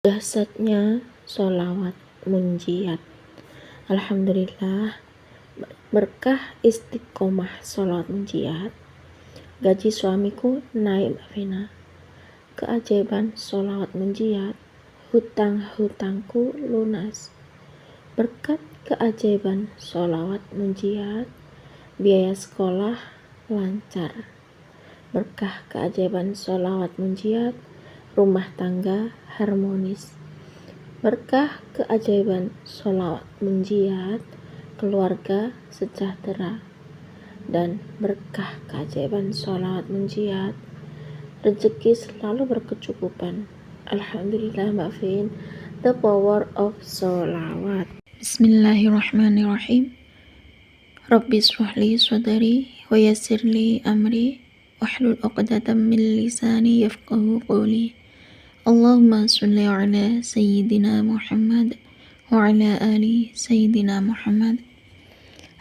Dahsyatnya sholawat munjiat. Alhamdulillah, berkah istiqomah sholawat munjiat, gaji suamiku naik, Mbak Vina. Keajaiban sholawat munjiat, hutang-hutangku lunas. Berkat keajaiban sholawat munjiat, biaya sekolah lancar. Berkah keajaiban sholawat munjiat, rumah tangga harmonis. Berkah keajaiban sholawat munjiat, keluarga sejahtera. Dan berkah keajaiban sholawat munjiat, rezeki selalu berkecukupan. Alhamdulillah, Mbak Vin, the power of sholawat. Bismillahirrahmanirrahim. Rabbi shrahli sadri wa yassirli amri wahlul 'uqdatam min lisani yafqahu qawli. Allahumma sholli ala sayyidina Muhammad wa ala ali sayyidina Muhammad.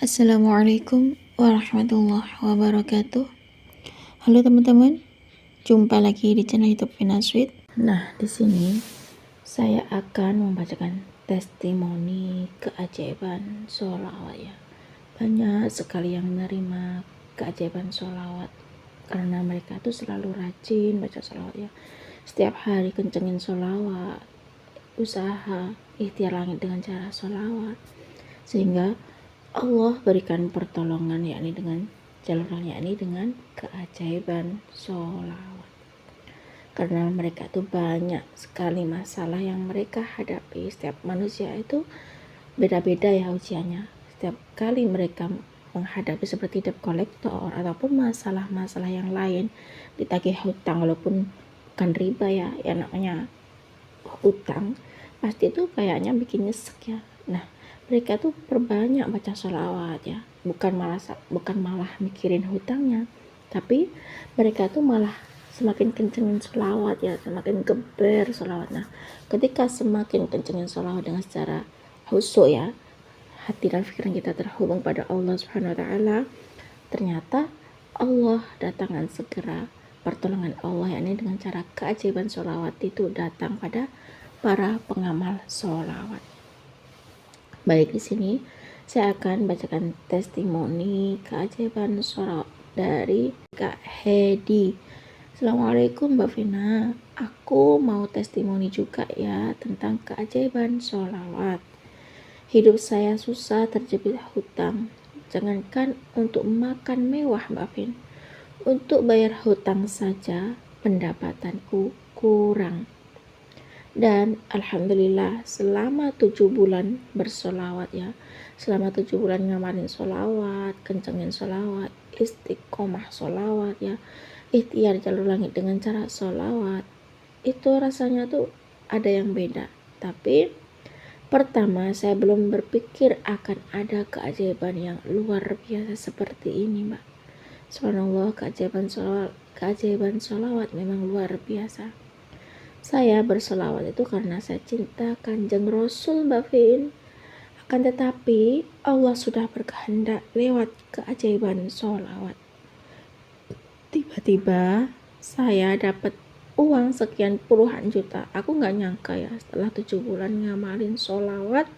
Assalamualaikum warahmatullahi wabarakatuh. Halo teman-teman, jumpa lagi di channel YouTube Vina Sweet. Nah, di sini saya akan membacakan testimoni keajaiban sholawat ya. Banyak sekali yang menerima keajaiban sholawat karena mereka tuh selalu rajin baca sholawat ya. Setiap hari kencengin sholawat, usaha ikhtiar langit dengan cara sholawat, sehingga Allah berikan pertolongan yakni dengan jalurnya, yakni dengan keajaiban sholawat. Karena mereka tuh banyak sekali masalah yang mereka hadapi. Setiap manusia itu beda-beda ya ujiannya. Setiap kali mereka menghadapi seperti debt collector ataupun masalah-masalah yang lain, ditagih hutang walaupun bukan riba ya namanya hutang, pasti itu kayaknya bikin nyesek ya. Nah, mereka tuh perbanyak baca sholawat ya, bukan malah mikirin hutangnya, tapi mereka tuh malah semakin kencengin sholawat ya, semakin geber sholawat. Nah, ketika semakin kencengin sholawat dengan secara khusyuk ya, hati dan pikiran kita terhubung pada Allah Subhanahu wa taala, ternyata Allah datangkan segera pertolongan Allah, yakni dengan cara keajaiban sholawat itu datang pada para pengamal sholawat. Baik, di sini saya akan bacakan testimoni keajaiban sholawat dari Kak Hedi. Assalamualaikum Mbak Vina, aku mau testimoni juga ya tentang keajaiban sholawat. Hidup saya susah, terjebak hutang. Jangankan untuk makan mewah, Mbak Vin, untuk bayar hutang saja pendapatanku kurang. Dan alhamdulillah selama 7 bulan bersolawat ya, selama 7 bulan ngamalin solawat, kencengin solawat, istiqomah solawat ya, ikhtiar jalur langit dengan cara solawat, itu rasanya tuh ada yang beda. Tapi pertama saya belum berpikir akan ada keajaiban yang luar biasa seperti ini, Mbak. Subhanallah, keajaiban sholawat memang luar biasa. Saya bersolawat itu karena saya cinta Kanjeng Rasul, Mbak Vin. Akan tetapi Allah sudah berkehendak lewat keajaiban sholawat. Tiba-tiba saya dapat uang sekian puluhan juta. Aku gak nyangka ya, setelah 7 bulan ngamalin sholawat,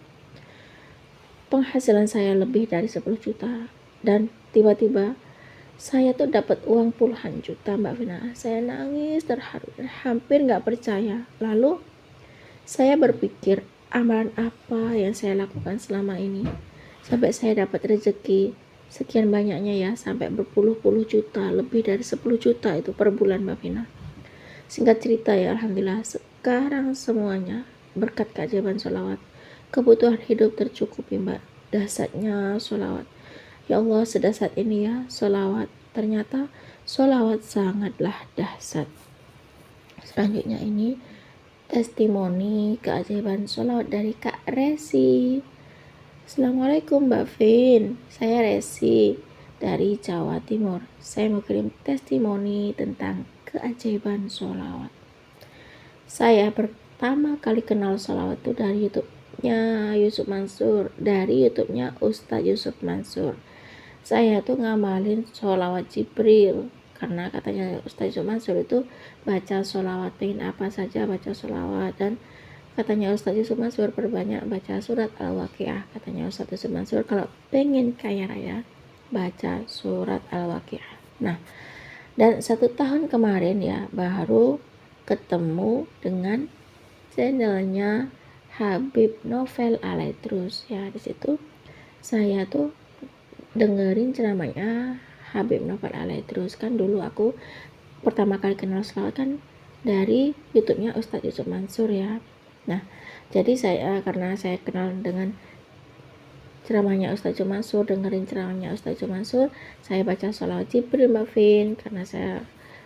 penghasilan saya lebih dari 10 juta. Dan tiba-tiba saya tuh dapat uang puluhan juta, Mbak Vina. Saya nangis terharu, hampir gak percaya. Lalu saya berpikir, amalan apa yang saya lakukan selama ini sampai saya dapat rezeki sekian banyaknya ya, sampai berpuluh-puluh juta, lebih dari 10 juta itu per bulan, Mbak Vina. Singkat cerita ya, alhamdulillah sekarang semuanya berkat keajaiban sholawat, kebutuhan hidup tercukupi, Mbak. Dahsyatnya sholawat. Ya Allah, sedahsyat ini ya sholawat. Ternyata sholawat sangatlah dahsyat. Selanjutnya ini testimoni keajaiban sholawat dari Kak Resi. Assalamualaikum Mbak Vin, saya Resi dari Jawa Timur. Saya mau kirim testimoni tentang keajaiban sholawat. Saya pertama kali kenal sholawat itu dari YouTube-nya Yusuf Mansur, dari YouTube-nya Ustadz Yusuf Mansur. Saya tuh ngamalin sholawat Jibril karena katanya Ustadz Yusuf Mansur itu baca sholawat, pengen apa saja baca sholawat, dan Katanya Ustadz Yusuf Mansur, perbanyak baca surat Al-Waqiah. Katanya Ustadz Yusuf Mansur, kalau pengen kaya raya, baca surat Al-Waqiah. Nah, dan 1 tahun kemarin ya, baru ketemu dengan channelnya Habib Novel Alaidrus ya. Di situ saya tuh dengerin ceramahnya Habib Novel Alaidrus. Kan dulu aku pertama kali kenal selawat kan dari YouTube-nya Ustadz Yusuf Mansur ya. Nah, jadi karena saya kenal dengan ceramahnya Ustadz Yusuf Mansur, dengerin ceramahnya Ustadz Yusuf Mansur, saya baca sholawat Jibril Mbak Vin, karena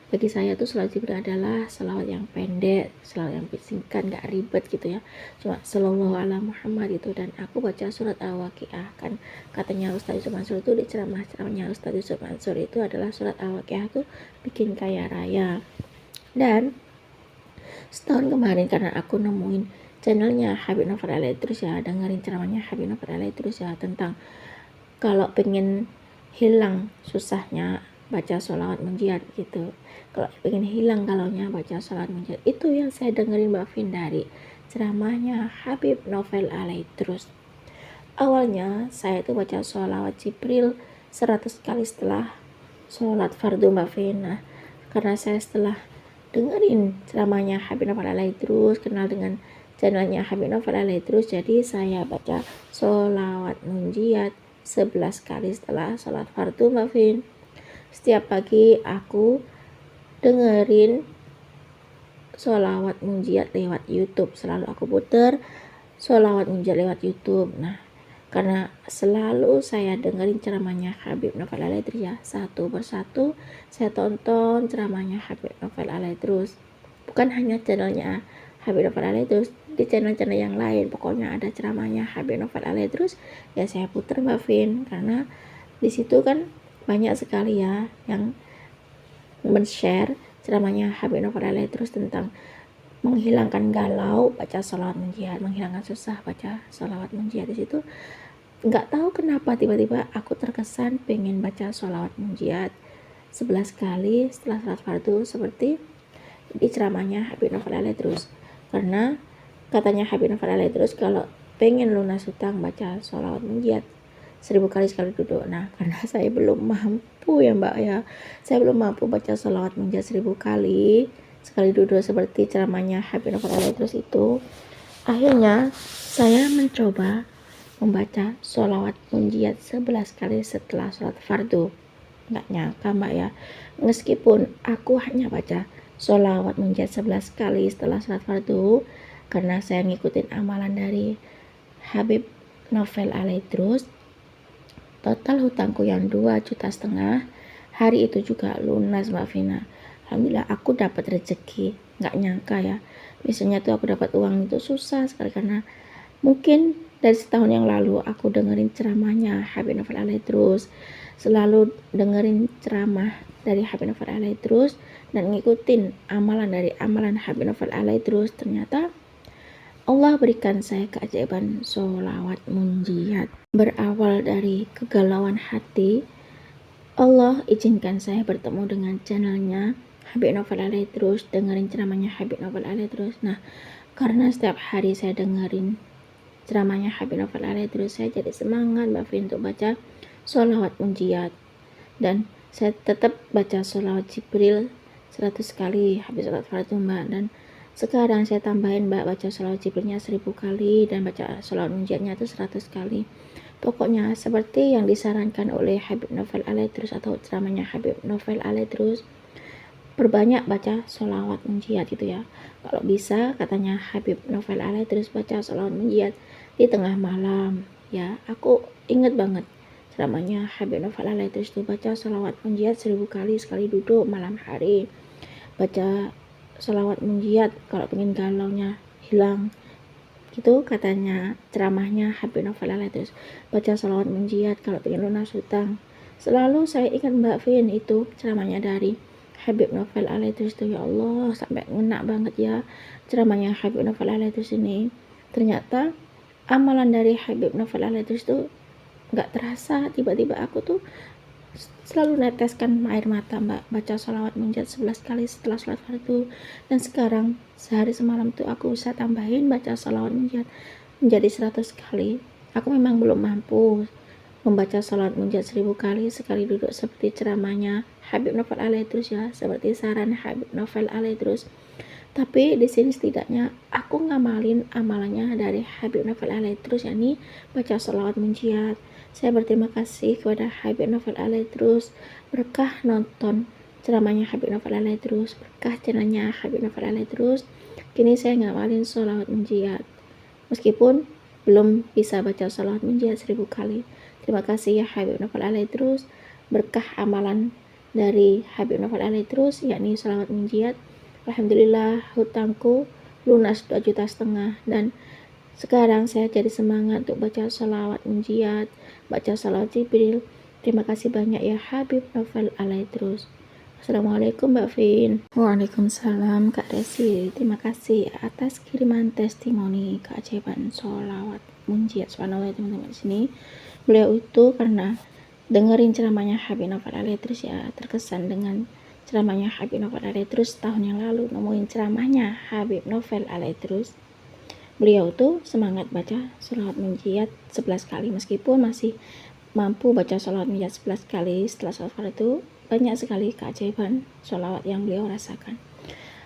bagi saya tuh sholawat Jibril adalah sholawat yang pendek, sholawat yang singkat, gak ribet gitu ya, cuma sallallahu ala Muhammad itu. Dan aku baca surat Al-Waqiah, kan katanya Ustadz Yusuf Mansur itu di ceramahnya Ustadz Yusuf Mansur itu adalah surat Al-Waqiah tuh bikin kaya raya. Dan setahun kemarin karena aku nemuin channelnya Habib Novel Alaidrus ya, dengerin ceramahnya Habib Novel Alaidrus ya, tentang kalau pengen hilang susahnya baca sholawat munjiat gitu, kalau pengen hilang galaunya baca sholawat munjiat, itu yang saya dengerin Mbak Vin dari ceramahnya Habib Novel Alaidrus. Awalnya saya tuh baca sholawat Jibril 100 kali setelah sholat fardu Mbak Vin. Nah, karena saya setelah dengerin ceramahnya Habib Novel Alaidrus, kenal dengan channelnya Habib Novel Alaidrus, jadi saya baca sholawat munjiat 11 kali setelah sholat fardu Mbak Vin. Setiap pagi aku dengerin sholawat munjiat lewat YouTube, selalu aku puter sholawat munjiat lewat YouTube. Nah, karena selalu saya dengerin ceramahnya Habib Novel Alaidrus ya, satu persatu saya tonton ceramahnya Habib Novel Alaidrus, bukan hanya channelnya Habib Novel Alaidrus, di channel-channel yang lain pokoknya ada ceramahnya Habib Novel Alaidrus ya saya puter Mbak Vin, karena di situ kan banyak sekali ya yang men-share ceramahnya Habib Novel Alaidrus tentang menghilangkan galau baca sholawat munjiat, menghilangkan susah baca sholawat munjiat. Di situ nggak tahu kenapa tiba-tiba aku terkesan pengen baca sholawat munjiat 11 kali setelah sholat fardu seperti di ceramahnya Habib Novel Alaidrus. Karena katanya Habib Novel Alaidrus kalau pengen lunas hutang baca sholawat munjiat 1000 kali sekali duduk. Nah, karena saya belum mampu ya Mbak ya, saya belum mampu baca sholawat munjiat 1000 kali sekali duduk seperti ceramahnya Habib Novel Alaidrus itu, akhirnya saya mencoba membaca sholawat munjiat 11 kali setelah sholat fardu. Nggak nyangka Mbak ya, meskipun aku hanya baca sholawat munjiat 11 kali setelah sholat fardu, karena saya ngikutin amalan dari Habib Novel Alaidrus, total hutangku yang 2,5 juta hari itu juga lunas Mbak Vina. Alhamdulillah aku dapat rezeki, nggak nyangka ya, biasanya tuh aku dapat uang itu susah sekali, karena mungkin dari setahun yang lalu aku dengerin ceramahnya Habib Novel Alaidrus, selalu dengerin ceramah dari Habib Novel Alaidrus dan ngikutin amalan dari amalan Habib Novel Alaidrus. Ternyata Allah berikan saya keajaiban sholawat munjiat. Berawal dari kegalauan hati, Allah izinkan saya bertemu dengan channelnya Habib Novel Alaidrus, dengerin ceramahnya Habib Novel Alaidrus. Nah, karena setiap hari saya dengerin ceramahnya Habib Novel Alaidrus, saya jadi semangat Mbak Vin untuk baca sholawat munjiat. Dan saya tetap baca sholawat Jibril 100 kali habis sholat fardu Mbak. Dan sekarang saya tambahin Mbak, baca sholawat Jibrilnya 1000 kali dan baca sholawat munjiatnya itu 100 kali. Pokoknya seperti yang disarankan oleh Habib Novel Alaidrus atau ceramahnya Habib Novel Alaidrus, perbanyak baca sholawat munjiat gitu ya. Kalau bisa katanya Habib Novel Alaidrus baca sholawat munjiat di tengah malam ya. Aku inget banget ceramahnya Habib Novel Alaidrus itu baca sholawat munjiat 1000 kali sekali duduk malam hari. Baca sholawat munjiat kalau pengen galaunya hilang gitu, katanya ceramahnya Habib Novel Alaidrus. Baca sholawat munjiat kalau pengen lunas hutang. Selalu saya ingat Mbak Vin itu ceramahnya dari Habib Novel Alaidrus tuh, ya Allah, sampai ngena banget ya ceramahnya Habib Novel Alaidrus ini. Ternyata amalan dari Habib Novel Alaidrus tuh nggak terasa, tiba-tiba aku tuh selalu neteskan air mata Mbak, baca sholawat munjat 11 kali setelah sholat fardu. Dan sekarang sehari semalam tuh aku bisa tambahin baca sholawat munjat menjadi 100 kali. Aku memang belum mampu membaca sholawat munjat 1000 kali sekali duduk seperti ceramahnya Habib Novel Alaidrus ya, seperti saran Habib Novel Alaidrus. Tapi di sini setidaknya aku ngamalin amalannya dari Habib Novel Alaidrus, yakni baca sholawat munjiat. Saya berterima kasih kepada Habib Novel Alaidrus, berkah nonton ceramahnya Habib Novel Alaidrus, berkah channelnya Habib Novel Alaidrus. Kini saya ngamalin sholawat munjiat, meskipun belum bisa baca sholawat munjiat 1000 kali. Terima kasih ya Habib Novel Alaidrus, berkah amalan dari Habib Novel Alaidrus, yakni sholawat munjiat. Alhamdulillah hutangku lunas 2,5 juta, dan sekarang saya jadi semangat untuk baca sholawat munjiat, baca sholawat Jibril. Terima kasih banyak ya Habib Novel Alaidrus. Assalamualaikum Mbak Vin. Waalaikumsalam Kak Desi. Terima kasih atas kiriman testimoni keajaiban sholawat munjiat. Subhanallah teman-teman, di sini beliau itu karena dengerin ceramahnya Habib Novel Alaidrus ya, terkesan dengan ceramahnya Habib Novel Alaidrus tahun yang lalu. Nemuin ceramahnya Habib Novel Alaidrus, beliau tuh semangat baca sholawat munjiat 11 kali, meskipun masih mampu baca sholawat munjiat 11 kali setelah sholat fardu. Banyak sekali keajaiban sholawat yang beliau rasakan.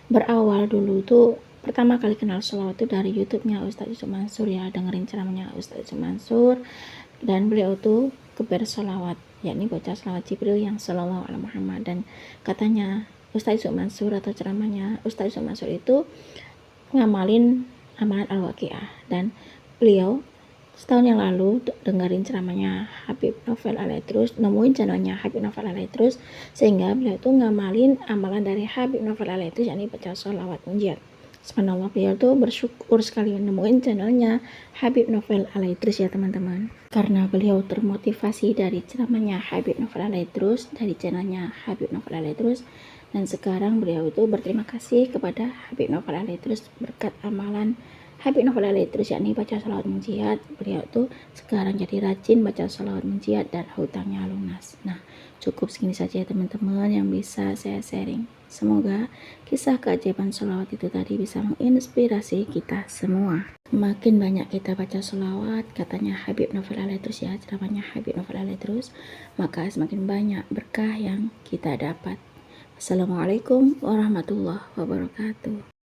Berawal dulu tuh pertama kali kenal sholawat itu dari YouTube-nya Ustadz Yusuf Mansur ya, dengerin ceramahnya Ustadz Yusuf Mansur, dan beliau tuh keber sholawat, yakni baca sholawat Jibril yang Shallallahu Alaihi Muhammad. Dan katanya Ustadz Yusuf Mansur atau ceramahnya Ustadz Yusuf Mansur itu ngamalin amalan Al-Waqiah, dan beliau setahun yang lalu dengerin ceramahnya Habib Novel Alaidrus, nemuin channelnya Habib Novel Alaidrus, sehingga beliau tuh ngamalin amalan dari Habib Novel Alaidrus, yakni baca sholawat munjiat. Subhanallah, beliau tuh bersyukur sekali nemuin channelnya Habib Novel Alaidrus ya teman-teman, karena beliau termotivasi dari ceramahnya Habib Novel Alaidrus, dari channelnya Habib Novel Alaidrus. Dan sekarang beliau itu berterima kasih kepada Habib Novel Alaidrus, berkat amalan Habib Novel Alaidrus yakni baca sholawat munjiat, beliau tuh sekarang jadi rajin baca sholawat munjiat dan hutangnya lunas. Nah, cukup segini saja ya teman-teman yang bisa saya sharing. Semoga kisah keajaiban sholawat itu tadi bisa menginspirasi kita semua. Makin banyak kita baca sholawat, katanya Habib Novel Alaidrus ya, ceramahnya Habib Novel Alaidrus, maka semakin banyak berkah yang kita dapat. Assalamualaikum warahmatullahi wabarakatuh.